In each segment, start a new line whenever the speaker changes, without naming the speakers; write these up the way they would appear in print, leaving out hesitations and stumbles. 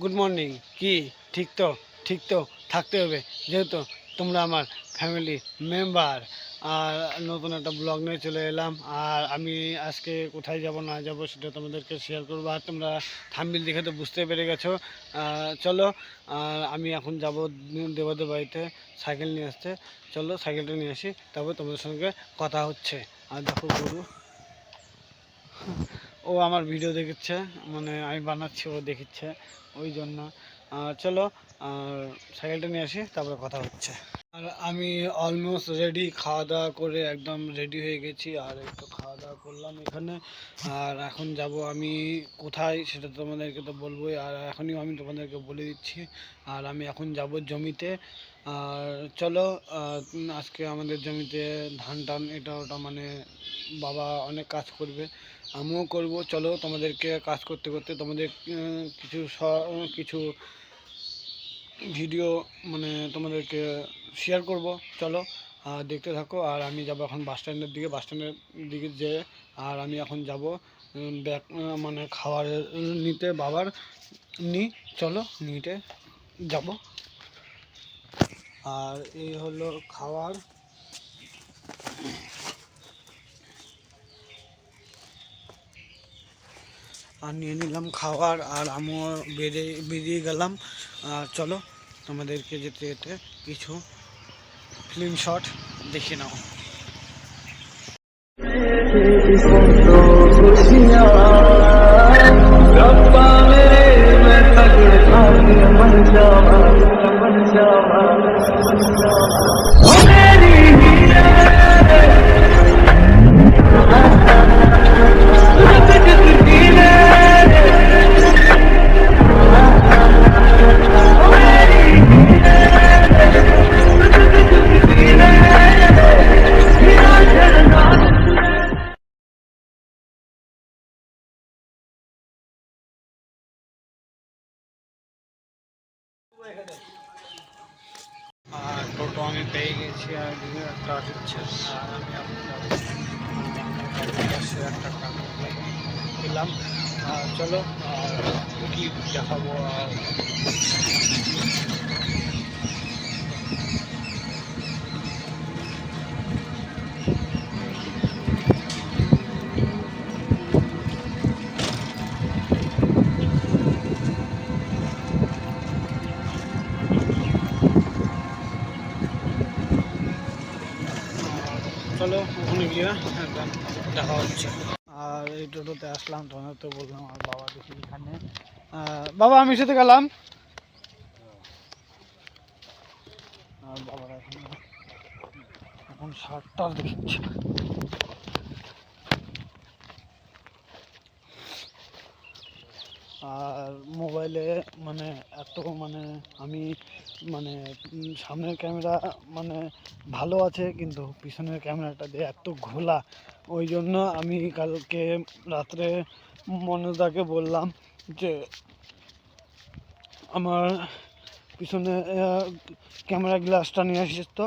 Good morning. কি ঠিক তো? ঠিক তো থাকতে হবে, যেহেতু তোমরা আমার ফ্যামিলি মেম্বার। আর নতুন একটা ব্লগ নিয়ে চলে এলাম। আর আমি আজকে কোথায় যাব না যাব সেটা তোমাদেরকে শেয়ার করবো। আর তোমরা থাম্বনেল দেখে তো বুঝতে পেরে গেছো। চলো, আর আমি এখন যাব দেবদের বাড়িতে সাইকেল নিয়ে আসতে। চলো সাইকেলটা নিয়ে আসি, তারপর তোমাদের সঙ্গে কথা হচ্ছে। আর দেখো গরু, ও আমার ভিডিও দেখছে, মানে আমি বানাচ্ছি, ও দেখিচ্ছে, ওই জন্য। চলো, আর সাইকেলটা নিয়ে আসি, তারপরে কথা হচ্ছে। আর আমি অলমোস্ট রেডি, খাওয়া দাওয়া করে একদম রেডি হয়ে গেছি। আর একটু খাওয়া দাওয়া করলাম এখানে। আর এখন যাব আমি কোথায় সেটা তোমাদেরকে তো বলবোই, আর এখনই আমি তোমাদেরকে বলে দিচ্ছি। আর আমি এখন যাব জমিতে। আর চলো, আজকে আমাদের জমিতে ধান টান এটা ওটা, মানে বাবা অনেক কাজ করবে, আমিও করব। চলো তোমাদেরকে কাজ করতে করতে তোমাদের কিছু ভিডিও, মানে তোমাদেরকে শেয়ার করব। চলো, দেখতে থাকো। আর আমি যাব এখন বাস স্ট্যান্ডের দিকে যেয়ে। আর আমি এখন যাব ব্যাগ, মানে খাবার নিতে বাবার চলো নিতে যাব। আর এই হলো খাবার। আর নিয়ে নিলাম খাবার, আর আমিও বেরিয়ে গেলাম। আর চলো তোমাদেরকে যেতে যেতে কিছু ফিল্ম শট দেখে নাও। আর টোটো আমি পেয়ে গেছি, আর এদিকে একটা আসছে। আর আমি একটা পেলাম। চলো, আর কি দেখাবো। আর চলো ওখানে গিয়ে একদম দেখা হচ্ছে। আর এই টোটোতে আসলাম, তোমার তো বললাম। আর বাবা দেখি এখানে, বাবা আমি সাথে গেলাম। আর বাবার এখন 7টা দেখছে। আর মোবাইলে মানে এত, মানে আমি, মানে সামনের ক্যামেরা মানে ভালো আছে, কিন্তু পিছনের ক্যামেরাটা দিয়ে এত ঘোলা। ওই জন্য আমি কালকে রাত্রে মনোজদাকে বললাম যে আমার পিছনে ক্যামেরা গ্লাসটা নিয়ে আসিস। তো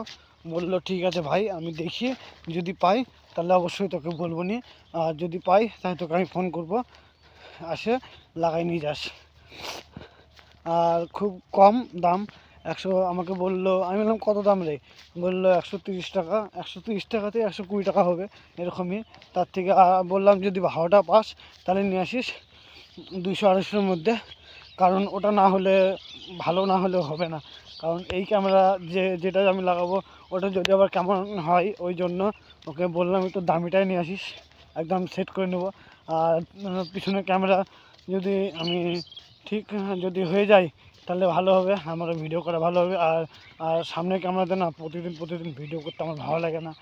বললো ঠিক আছে ভাই, আমি দেখি, যদি পাই তাহলে অবশ্যই তোকে বলবো নি। আর যদি পাই তাহলে তোকে আমি ফোন করবো, আসে লাগাই নিয়ে যাস। আর খুব কম দাম, 100 আমাকে বললো। আমি বললাম কত দাম রে? বললো 130 টাকা। 130 টাকাতে 120 টাকা হবে এরকমই। তার থেকে বললাম যদি ভাড়াটা পাস তাহলে নিয়ে আসিস 200-250-এর মধ্যে, কারণ ওটা না হলে, ভালো না হলে হবে না। কারণ এই ক্যামেরা যেটা আমি লাগাবো, ওটা যদি আবার কেমন হয়, ওই জন্য ওকে বললাম একটু দামিটাই নিয়ে আসিস, একদম সেট করে নেবো। আর পিছনের ক্যামেরা যদি আমি ঠিক যদি হয়ে যায় তাহলে ভালো হবে, আমারও ভিডিও করা ভালো হবে। আর সামনের ক্যামেরাতে না প্রতিদিন ভিডিও করতে আমার ভালো লাগে না।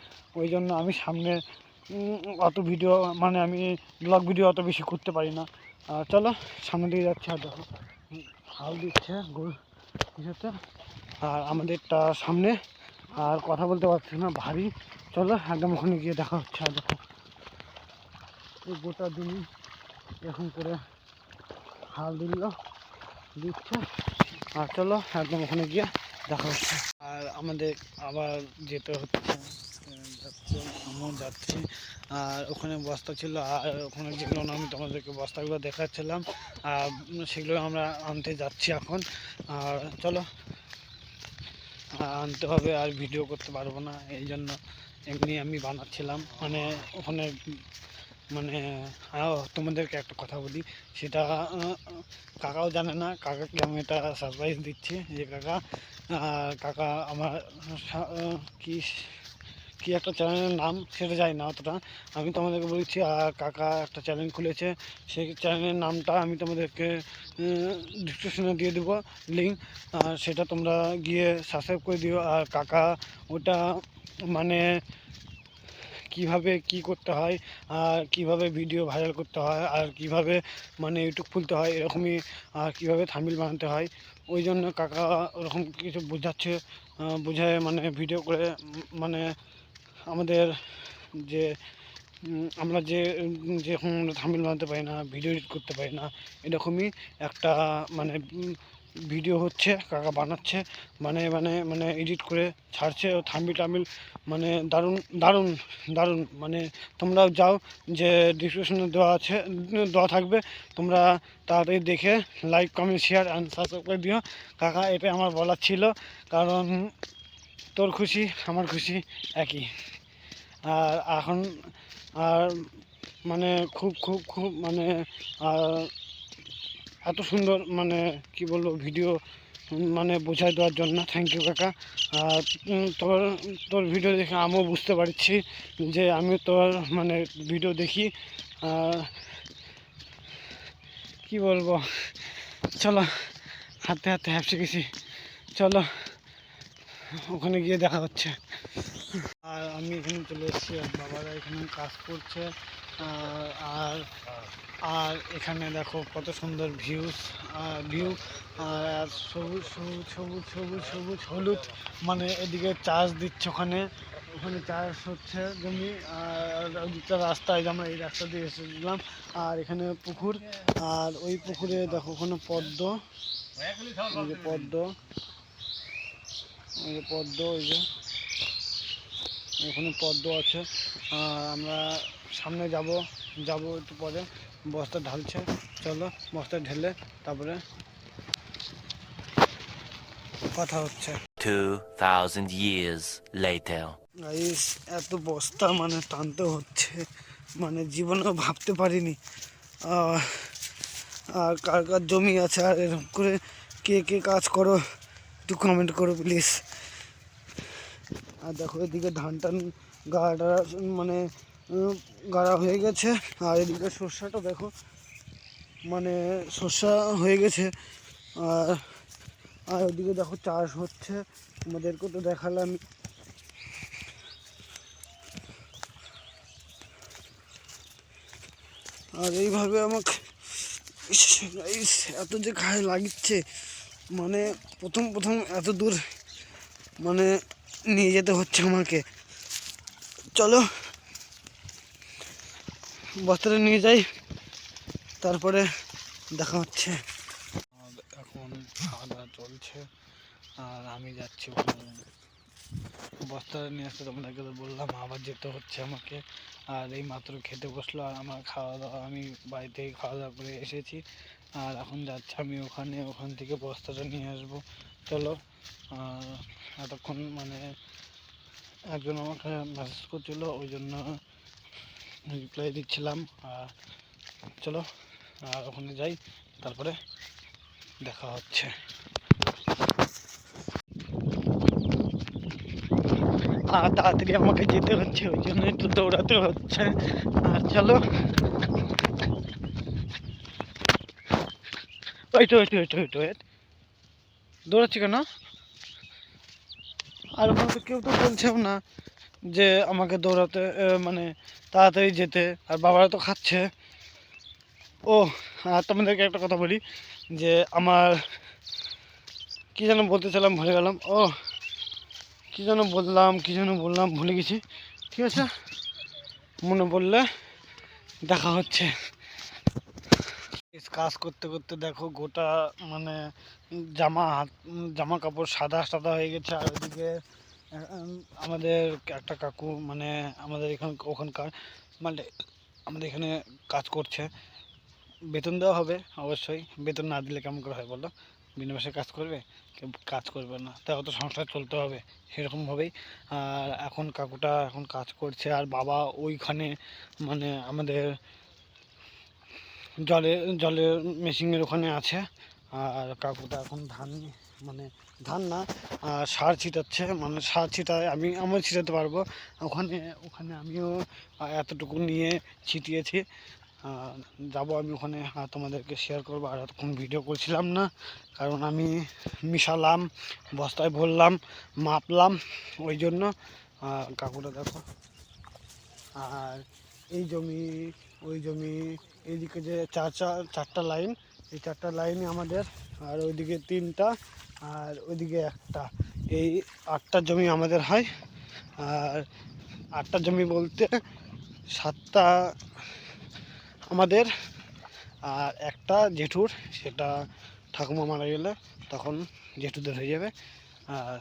ওই জন্য আমি সামনে অত ভিডিও, মানে আমি ব্লগ ভিডিও অত বেশি করতে পারি না। চলো সামনে দিকে যাচ্ছে। আর দেখো হাল দিচ্ছে গরু কিছুতে। আর আমাদেরটা সামনে, আর কথা বলতে পারছি না, ভারী। চলো একদম ওখানে গিয়ে দেখা হচ্ছে। আর দেখো এই গোটা দিনই এরকম করে হাল দিচ্ছে। আর চলো একদম ওখানে গিয়ে দেখা হচ্ছে। আর আমাদের আবার যেতে হচ্ছে, আমিও যাচ্ছি। আর ওখানে বস্তা ছিল, আর ওখানে যেগুলো আমি তোমাদেরকে বস্তাগুলো দেখাচ্ছিলাম, আর সেগুলো আমরা আনতে যাচ্ছি এখন। আর চলো, আনতে হবে, আর ভিডিও করতে পারবো না, এই জন্য এমনি আমি বানাচ্ছিলাম। মানে ওখানে মানে তোমাদেরকে একটা কথা বলি, সেটা কাকাও জানে না, কাকাকে আমি এটা সারপ্রাইজ দিচ্ছি যে কাকা আমার কি কি একটা চ্যানেলের নাম সেটা জানি না অতটা, আমি তোমাদেরকে বলছি। আর কাকা একটা চ্যানেল খুলেছে, সেই চ্যানেলের নামটা আমি তোমাদেরকে ডিসক্রিপশনে দিয়ে দেবো লিঙ্ক, সেটা তোমরা গিয়ে সাবস্ক্রাইব করে দিও। আর কাকা ওটা মানে কিভাবে কি করতে হয়, আর কিভাবে ভিডিও ভাইরাল করতে হয়, আর কিভাবে মানে ইউটিউব খুলতে হয় এরকমই, আর কিভাবে থাম্বনেল বানাতে হয়, ওই জন্য কাকা ওরকম কিছু বোঝাচ্ছে, বোঝায় মানে ভিডিও করে, মানে আমাদের যে আমরা যে যেরকম থাম্বনেল বানাতে পারি না, ভিডিও এডিট করতে পারি না, এরকমই একটা মানে ভিডিও হচ্ছে, কাকা বানাচ্ছে, মানে মানে মানে এডিট করে ছাড়ছে, ও থাম্বনেল মানে দারুণ দারুণ দারুণ। মানে তোমরাও যাও, যে ডিসক্রিপশনে দেওয়া থাকবে, তোমরা তাড়াতাড়ি দেখে like comment share and subscribe করে দিও। কাকা এটা আমার বলার ছিল, কারণ তোর খুশি আমার খুশি একই। আর এখন আর মানে খুব খুব খুব মানে এত সুন্দর মানে কি বলবো ভিডিও মানে বোঝাই দেওয়ার জন্য থ্যাংক ইউ কাকা। আর তোর তোর ভিডিও দেখে আমিও বুঝতে পারছি যে আমি তোর মানে ভিডিও দেখি। কি বলবো, চলো, হাতে হাতে হ্যাপসে গেছি, চলো ওখানে গিয়ে দেখা হচ্ছে। আর আমি এখানে চলে এসেছি, আর বাবারা এখানে কাজ করছে। আর আর এখানে দেখো কত সুন্দর ভিউ, আর সবুজ সবুজ সবুজ সবুজ সবুজ হলুদ, মানে এদিকে চাষ দিচ্ছে, ওখানে ওখানে চাষ হচ্ছে জমি। আর ওদিকটা রাস্তায় আমরা এই রাস্তা দিয়ে এসেছিলাম। আর এখানে পুকুর, আর ওই পুকুরে দেখো ওখানে পদ্ম, এই যে পদ্ম, এই যে পদ্ম, এই যে ওখানে পদ্ম আছে। আমরা সামনে যাব একটু পরে, বস্তা ঢালছে, চলো বস্তা ঢেলে তারপরে কথা হচ্ছে।
2000 years later.
গাইস, এত বস্তা মানে টানতে হচ্ছে, মানে জীবনেও ভাবতে পারিনি। আর কার কার জমি আছে, আর এরকম করে কে কে কাজ করো একটু কমেন্ট করো প্লিজ। আর দেখো এদিকে ধান টান গাড়া মানে গাড়া হয়ে গেছে, আর এদিকে সর্ষাটা দেখো, মানে সর্ষা হয়ে গেছে। আর আর ওদিকে দেখো চাষ হচ্ছে, আমাদেরকে তো দেখালাম। আর এইভাবে আমাকে এত যে গায়ে লাগিচ্ছে, মানে প্রথম প্রথম এত দূর মানে নিয়ে যেতে হচ্ছে আমাকে। চলো বস্তাটা নিয়ে যাই, তারপরে দেখা হচ্ছে। এখন খাওয়া দাওয়া চলছে, আর আমি যাচ্ছি বস্তা নিয়ে আসতে, তোমাদেরকে তো বললাম আবার যেতে হচ্ছে আমাকে। আর এই মাত্র খেতে বসলো, আর আমার খাওয়া দাওয়া আমি বাড়িতেই খাওয়া দাওয়া করে এসেছি। আর এখন যাচ্ছি আমি ওখান থেকে বস্তাটা নিয়ে আসবো। চলো, এতক্ষণ মানে একজন আমাকে মেসেজ করছিল, ওই জন্য রিপ্লাই দিচ্ছিলাম। আর চলো, আর ওখানে যাই, তারপরে দেখা হচ্ছে। আর তাড়াতাড়ি আমাকে যেতে হচ্ছে, ওই জন্য একটু দৌড়াতে হচ্ছে। আর চলো, ওইটা ওইটা ওইটা ওইটা দৌড়াচ্ছি কেন? আর ওখানে তো কেউ তো বলছেও না যে আমাকে দৌড়াতে, মানে তাড়াতাড়ি যেতে, আর বাবারা তো খাচ্ছে। ও, আর তোমাদেরকে একটা কথা বলি, যে আমার কী যেন বলতেছিলাম ভুলে গেলাম। ও, কী যেন বললাম ভুলে গেছি। ঠিক আছে, মনে পড়লে দেখা হচ্ছে। কাজ করতে করতে দেখো গোটা মানে জামা কাপড় সাদা সাদা হয়ে গেছে। আর ওইদিকে আমাদের একটা কাকু মানে আমাদের ওখানকার মানে আমাদের এখানে কাজ করছে, বেতন দেওয়া হবে অবশ্যই, বেতন না দিলে কেমন করে হয় বলো, বিনা পয়সায় কাজ করবে, কেউ কাজ করবে না, তাও তো সংসার চলতে হবে সেরকমভাবেই। আর এখন কাকুটা এখন কাজ করছে, আর বাবা ওইখানে মানে আমাদের জলের মেশিনের ওখানে আছে। আর কাকুটা এখন মানে ধান না, সার ছিটাচ্ছে, মানে সার ছিটায় আমি ছিটাতে পারবো, ওখানে ওখানে আমিও এতটুকু নিয়ে ছিটিয়েছি। যাব আমি ওখানে, তোমাদেরকে শেয়ার করবো। আর এতক্ষণ ভিডিও করছিলাম না, কারণ আমি মিশালাম, বস্তায় ভরলাম, মাপলাম, ওই জন্য। কাকুটা দেখো। আর এই জমি, ওই জমি, এইদিকে যে চারটা লাইন, এই চারটা লাইনই আমাদের, আর ওইদিকে তিনটা, আর ওইদিকে একটা, এই 8টা জমি আমাদের হয়। আর 8টা জমি বলতে 7টা আমাদের, আর একটা জেঠুর, সেটা ঠাকুমা মারা গেলে তখন জেঠুদের হয়ে যাবে। আর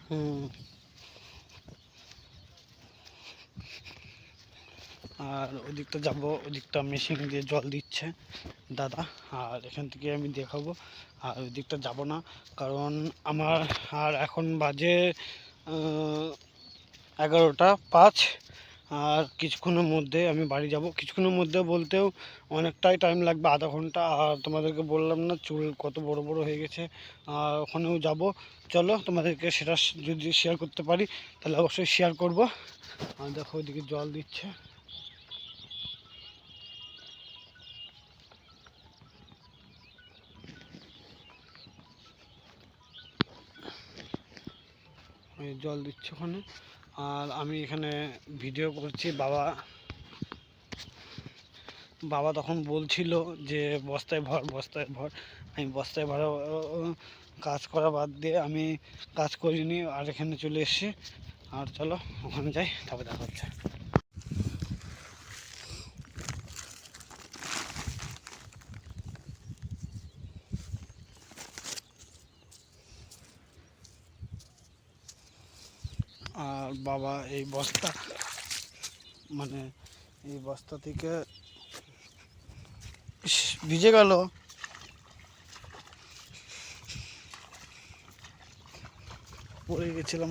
হুম, আর ওদিকটা যাব, ওদিকটা মেশিন দিয়ে জল দিচ্ছে দাদা, আর এখান থেকে আমি দেখাবো। আর ওই দিকটা যাবো না, কারণ আমার আর এখন বাজে 11টা 5। আর কিছুক্ষণের মধ্যে আমি বাড়ি যাব, কিছুক্ষণের মধ্যে বলতেও অনেকটাই টাইম লাগবে, আধা ঘন্টা। আর তোমাদেরকে বললাম না চুল কত বড় বড় হয়ে গেছে, আর ওখানেও যাব। চলো তোমাদেরকে সেটা যদি শেয়ার করতে পারি তাহলে অবশ্যই শেয়ার করব। আর দেখো ওইদিকে জল দিচ্ছে। জল দিচ্ছে ওখানে, আর আমি এখানে ভিডিও করছি। বাবা বাবা তখন বলছিল যে বস্তায় ভর, বস্তায় ভর। আমি বস্তায় ভরা কাজ করা বাদ দিয়ে আমি কাজ করিনি, আর এখানে চলে এসেছি। আর চলো ওখানে যাই, তারপরে দেখা হচ্ছে। আর বাবা এই বস্তা মানে এই বস্তা থেকে ভিজে গেল, পড়ে গেছিলাম।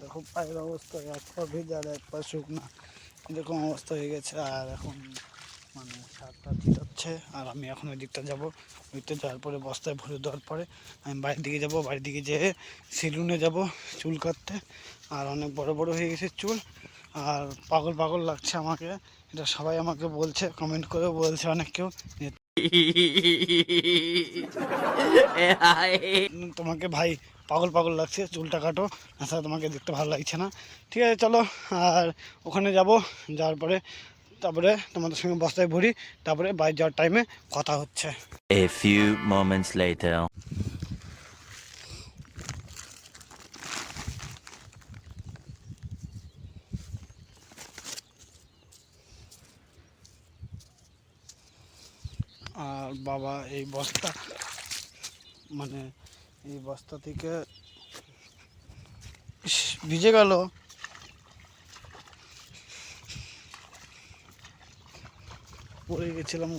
দেখো পায়ের অবস্থা, এক পা ভেজা আর এক পা শুকনা, এরকম অবস্থা হয়ে গেছে। আর এখন মানে সারটা ছিটাচ্ছে, আর আমি এখন ওই দিকটা যাবো। ওইতে যাওয়ার পরে বস্তায় ভরে দেওয়ার পরে আমি বাড়ির দিকে যাব, বাড়ির দিকে যেয়ে সেলুনে যাব চুল কাটতে। আর অনেক বড় বড় হয়ে গেছে চুল, আর পাগল পাগল লাগছে আমাকে, এটা সবাই আমাকে বলছে, কমেন্ট করে বলছে অনেক কেউ যে তোমাকে ভাই পাগল পাগল লাগছে, চুলটা কাটো, আচ্ছা তোমাকে দেখতে ভালো লাগছে না। ঠিক আছে চলো, আর ওখানে যাব, যাওয়ার পরে তারপরে তোমাদের সঙ্গে বস্তায় ভরি, তারপরে বাইরে যাওয়ার টাইমে কথা হচ্ছে।
A few moments later.
আর বাবা এই বস্তা মানে এই বস্তা থেকে ভিজে গেল, পড়ে গেছিলাম।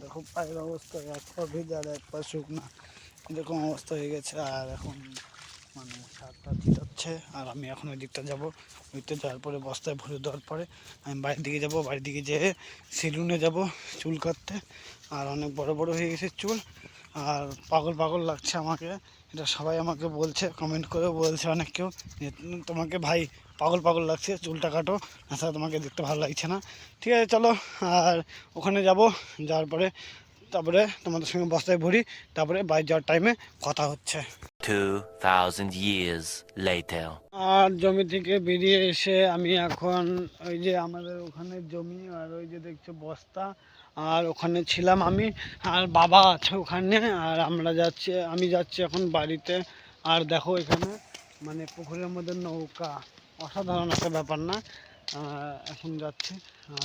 দেখো পায়ের অবস্থা, এক পা ভেজা আর এক পা শুকনা, এরকম অবস্থা হয়ে গেছে। আর এখন মানে সারটা ছিটাচ্ছে, আর আমি এখন ওই দিকটা যাবো। ওইতে যাওয়ার পরে বস্তায় ভরে দেওয়ার পরে আমি বাড়ির দিকে যাব, বাড়ির দিকে যেয়ে সেলুনে যাব চুল কাটতে। আর অনেক বড় বড় হয়ে গেছে চুল, আর পাগল পাগল লাগছে আমাকে, এটা সবাই আমাকে বলছে, কমেন্ট করে বলছে অনেক কেউ যে তোমাকে ভাই পাগল পাগল লাগছে, চুলটা কাটো, আচ্ছা তোমাকে দেখতে ভালো লাগছে না। ঠিক আছে চলো, আর ওখানে যাব, যাওয়ার পরে তারপরে তোমাদের সঙ্গে বস্তায় ভরি, তারপরে বাইরে যাওয়ার টাইমে কথা হচ্ছে।
2000 years later.
আর জমি থেকে বেরিয়ে এসে আমি এখন ওই যে আমাদের ওখানে জমি, আর ওই যে দেখছো বস্তা, আর ওখানে ছিলাম আমি, আর বাবা আছে ওখানে, আর আমি যাচ্ছি এখন বাড়িতে। আর দেখো এখানে মানে পুকুরের মধ্যে নৌকা, অসাধারণ একটা ব্যাপার না? এখন যাচ্ছি,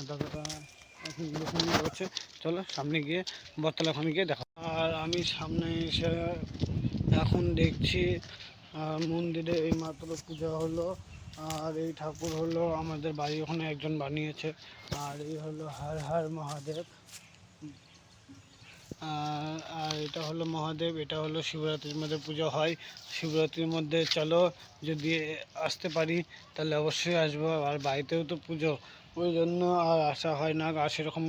দাদাটা এখন লোক নিয়ে যাচ্ছে। চলো সামনে গিয়ে বটতলা ওখানে গিয়ে দেখা। আর আমি সামনে এসে এখন দেখছি মন্দিরে এইমাত্র পূজা হলো। আর এই ঠাকুর হলো আমাদের বাড়ি ওখানে একজন বানিয়েছে। আর এই হলো হর হর মহাদেব। আর এটা হলো মহাদেব, এটা হলো শিবরাত্রির মধ্যে পুজো হয়। শিবরাত্রির মধ্যে চলো, যদি আসতে পারি তাহলে অবশ্যই আসবো। আর বাড়িতেও তো পুজো, ওই জন্য আর আসা হয় না। আর সেরকম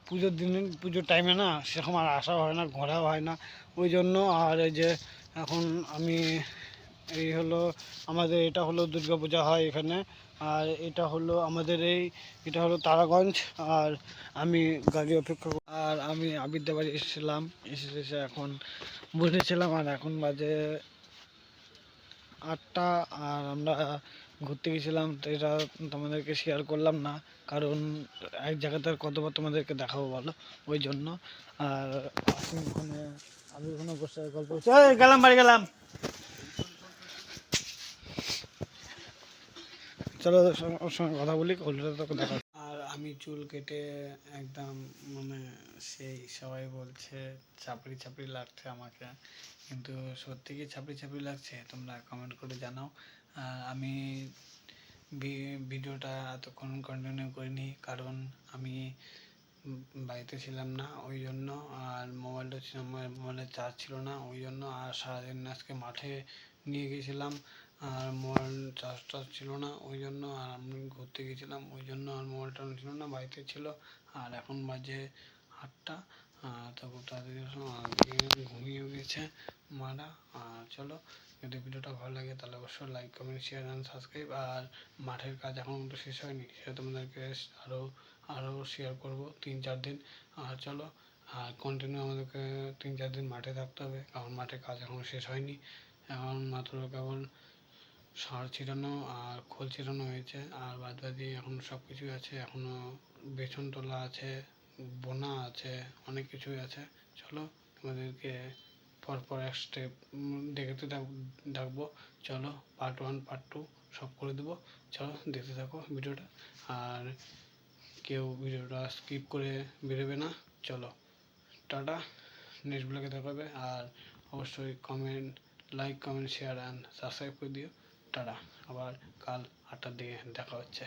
পুজোর দিনে, পুজোর টাইমে না সেরকম আর আসা হয় না, ঘোরাও হয় না, ওই জন্য। আর এই যে এখন আমি, এই হলো আমাদের, এটা হলো দুর্গা পূজা হয় এখানে। আর এটা হলো আমাদের এটা হলো তারাগঞ্জ। আর আমি গাড়ি অপেক্ষা আর আমি আবিরদের বাড়ি এসেছিলাম, এসে এখন বসেছিলাম। আর এখন বাজে 8টা। আর আমরা ঘুরতে গেছিলাম, তো এটা তোমাদেরকে শেয়ার করলাম না, কারণ এক জায়গাতে আর কতবার তোমাদেরকে দেখাবো বলো, ওই জন্য। আর ওখানে আমি ওখানে বসে গল্প করছি। এই গেলাম, বাড়ি গেলাম। চলো ওর সঙ্গে কথা বলি, ওটা তোকে দেখা। আর আমি চুল কেটে একদম মানে সেই, সবাই বলছে চাপড়ি চাপড়ি লাগছে আমাকে, কিন্তু সত্যি কি চাপড়ি চাপড়ি লাগছে তোমরা কমেন্ট করে জানাও। আর আমি ভিডিওটা এতক্ষণ কন্টিনিউ করিনি, কারণ আমি বাড়িতে ছিলাম না, ওই জন্য। আর মোবাইলটা ছিল, মোবাইলের চার্জ ছিল না, ওই জন্য। আর সারাদিন আজকে মাঠে নিয়ে গেছিলাম, আর মোবাইল চার্জটা ছিল না, ওই জন্য। আর আমি ঘুরতে গেছিলাম, ওই জন্য। আর মোবাইলটা ছিল না, বাড়িতে ছিল। আর এখন বাজে 8টা। তো খুব তাড়াতাড়ি ঘুমিয়ে গেছে মারা। আর চলো, যদি ভিডিওটা ভালো লাগে তাহলে অবশ্যই like, comment, share and subscribe. আর মাঠের কাজ এখন তো শেষ হয়নি, সেটা তোমাদেরকে আরও শেয়ার করব 3-4 দিন। আর চলো, আর কন্টিনিউ আমাদেরকে 3-4 দিন মাঠে থাকতে হবে, কারণ মাঠে কাজ এখনও শেষ হয়নি। এখন মাত্র কেবল সার ছিটানো আর খোল ছিটানো হয়েছে, আর বাদ বাকি এখন সব কিছুই আছে। এখনও বেসন তোলা আছে, বোনা আছে, অনেক কিছুই আছে। চলো, তোমাদেরকে পরপর এক স্টেপ দেখতে থাকবো। চলো, পার্ট 1, পার্ট 2 সব করে দেবো। চলো দেখতে থাকো ভিডিওটা। আর কেউ ভিডিওটা স্কিপ করে বেরোবে না। চলো, টাটা, নেক্সট ব্লগে দেখা হবে। আর অবশ্যই like, comment, share and subscribe করে দিও। টাটা, আবার কাল 8টার দিকে দেখা হচ্ছে।